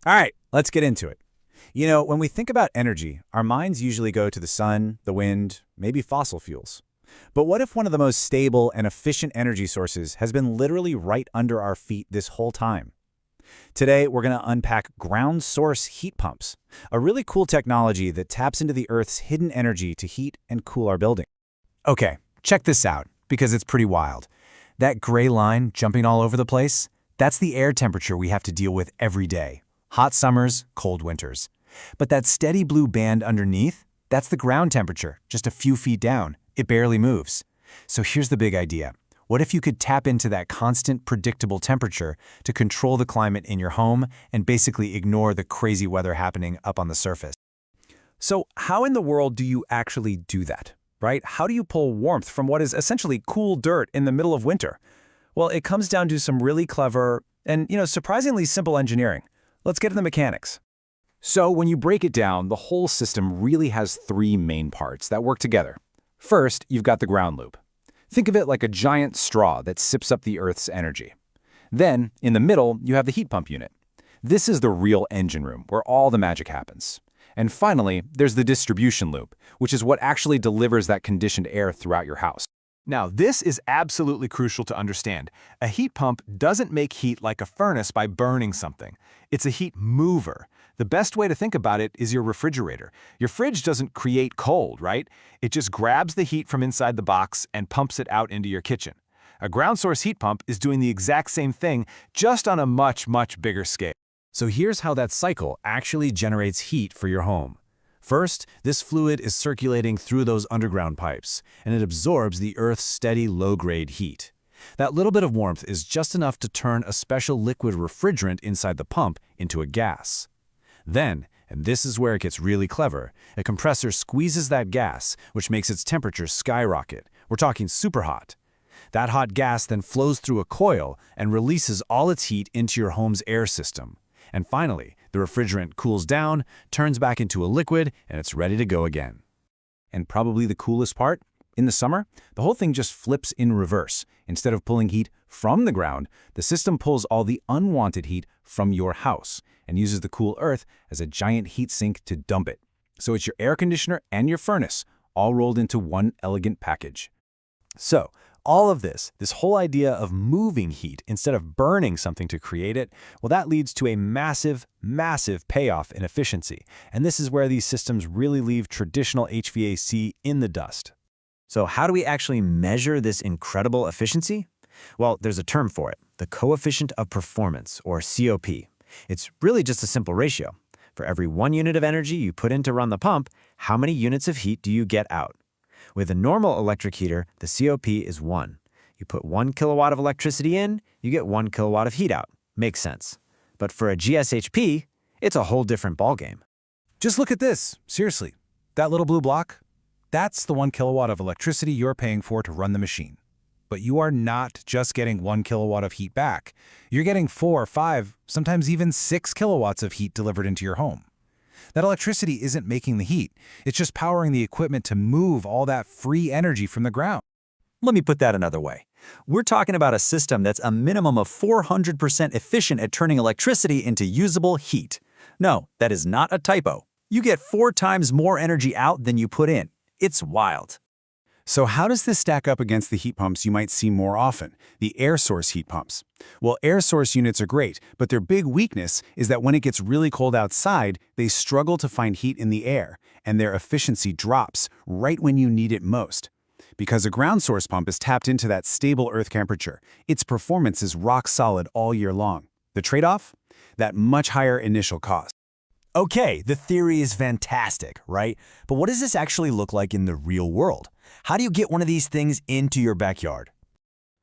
All right, let's get into it. When we think about energy, our minds usually go to the sun, the wind, maybe fossil fuels. But what if one of the most stable and efficient energy sources has been literally right under our feet this whole time? Today, we're going to unpack ground source heat pumps, a really cool technology that taps into the Earth's hidden energy to heat and cool our building. Okay, check this out, because it's pretty wild. That gray line jumping all over the place, that's the air temperature we have to deal with every day. Hot summers, cold winters. But that steady blue band underneath, that's the ground temperature, just a few feet down. It barely moves. So here's the big idea. What if you could tap into that constant, predictable temperature to control the climate in your home and basically ignore the crazy weather happening up on the surface? So how in the world do you actually do that, right? How do you pull warmth from what is essentially cool dirt in the middle of winter? Well, it comes down to some really clever and, surprisingly simple engineering. Let's get to the mechanics. So when you break it down, the whole system really has three main parts that work together. First, you've got the ground loop. Think of it like a giant straw that sips up the Earth's energy. Then, in the middle, you have the heat pump unit. This is the real engine room, where all the magic happens. And finally, there's the distribution loop, which is what actually delivers that conditioned air throughout your house. Now, this is absolutely crucial to understand. A heat pump doesn't make heat like a furnace by burning something. It's a heat mover. The best way to think about it is your refrigerator. Your fridge doesn't create cold, right? It just grabs the heat from inside the box and pumps it out into your kitchen. A ground source heat pump is doing the exact same thing, just on a much, much bigger scale. So here's how that cycle actually generates heat for your home. First, this fluid is circulating through those underground pipes, and it absorbs the Earth's steady low-grade heat. That little bit of warmth is just enough to turn a special liquid refrigerant inside the pump into a gas. Then, and this is where it gets really clever, a compressor squeezes that gas, which makes its temperature skyrocket. We're talking super hot. That hot gas then flows through a coil and releases all its heat into your home's air system. And finally, the refrigerant cools down, turns back into a liquid, and it's ready to go again. And probably the coolest part? In the summer, the whole thing just flips in reverse. Instead of pulling heat from the ground, the system pulls all the unwanted heat from your house and uses the cool Earth as a giant heat sink to dump it. So it's your air conditioner and your furnace, all rolled into one elegant package. So, all of this whole idea of moving heat instead of burning something to create it, well, that leads to a massive, massive payoff in efficiency. And this is where these systems really leave traditional HVAC in the dust. So how do we actually measure this incredible efficiency? Well, there's a term for it, the coefficient of performance, or COP. It's really just a simple ratio. For every 1 unit of energy you put in to run the pump, how many units of heat do you get out? With a normal electric heater, the COP is 1. You put 1 kilowatt of electricity in, you get 1 kilowatt of heat out. Makes sense. But for a GSHP, it's a whole different ballgame. Just look at this. Seriously, that little blue block? That's the 1 kilowatt of electricity you're paying for to run the machine. But you are not just getting 1 kilowatt of heat back. You're getting 4, 5, sometimes even 6 kilowatts of heat delivered into your home. That electricity isn't making the heat. It's just powering the equipment to move all that free energy from the ground. Let me put that another way. We're talking about a system that's a minimum of 400% efficient at turning electricity into usable heat. No, that is not a typo. You get 4 times more energy out than you put in. It's wild. So how does this stack up against the heat pumps you might see more often, the air source heat pumps? Well, air source units are great, but their big weakness is that when it gets really cold outside, they struggle to find heat in the air, and their efficiency drops right when you need it most. Because a ground source pump is tapped into that stable Earth temperature, its performance is rock solid all year long. The trade-off? That much higher initial cost. Okay, the theory is fantastic, right? But what does this actually look like in the real world? How do you get one of these things into your backyard?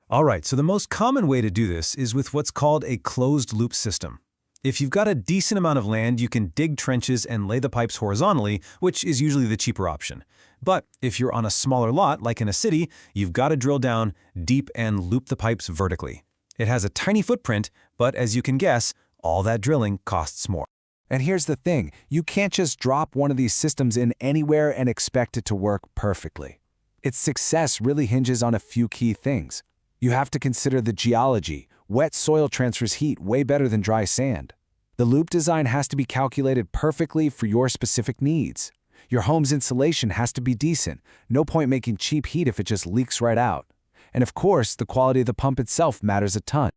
All right, so the most common way to do this is with what's called a closed-loop system. If you've got a decent amount of land, you can dig trenches and lay the pipes horizontally, which is usually the cheaper option. But if you're on a smaller lot, like in a city, you've got to drill down deep and loop the pipes vertically. It has a tiny footprint, but as you can guess, all that drilling costs more. And here's the thing, you can't just drop one of these systems in anywhere and expect it to work perfectly. Its success really hinges on a few key things. You have to consider the geology. Wet soil transfers heat way better than dry sand. The loop design has to be calculated perfectly for your specific needs. Your home's insulation has to be decent. No point making cheap heat if it just leaks right out. And of course, the quality of the pump itself matters a ton.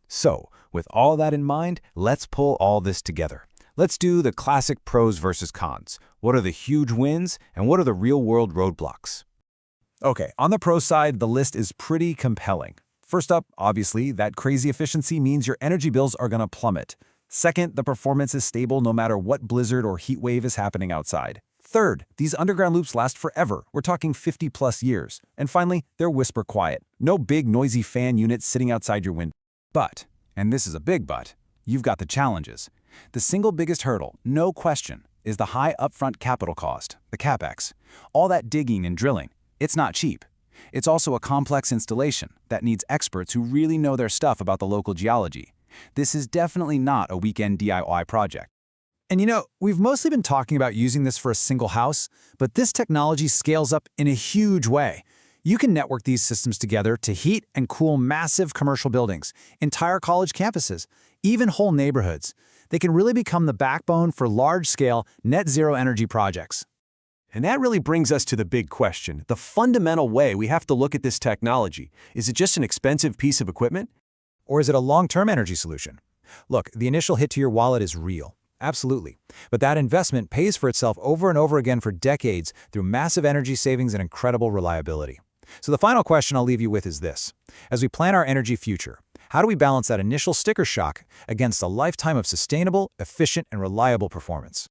So, with all that in mind, let's pull all this together. Let's do the classic pros versus cons. What are the huge wins, and what are the real-world roadblocks? Okay, on the pro side, the list is pretty compelling. First up, obviously, that crazy efficiency means your energy bills are going to plummet. Second, the performance is stable no matter what blizzard or heat wave is happening outside. Third, these underground loops last forever. We're talking 50+ years. And finally, they're whisper quiet. No big noisy fan units sitting outside your window. But, and this is a big but, you've got the challenges. The single biggest hurdle, no question, is the high upfront capital cost, the CapEx. All that digging and drilling, it's not cheap. It's also a complex installation that needs experts who really know their stuff about the local geology. This is definitely not a weekend DIY project. And you know, we've mostly been talking about using this for a single house, but this technology scales up in a huge way. You can network these systems together to heat and cool massive commercial buildings, entire college campuses, even whole neighborhoods. They can really become the backbone for large-scale, net-zero energy projects. And that really brings us to the big question, the fundamental way we have to look at this technology. Is it just an expensive piece of equipment? Or is it a long-term energy solution? Look, the initial hit to your wallet is real. Absolutely. But that investment pays for itself over and over again for decades through massive energy savings and incredible reliability. So the final question I'll leave you with is this. As we plan our energy future, how do we balance that initial sticker shock against a lifetime of sustainable, efficient, and reliable performance?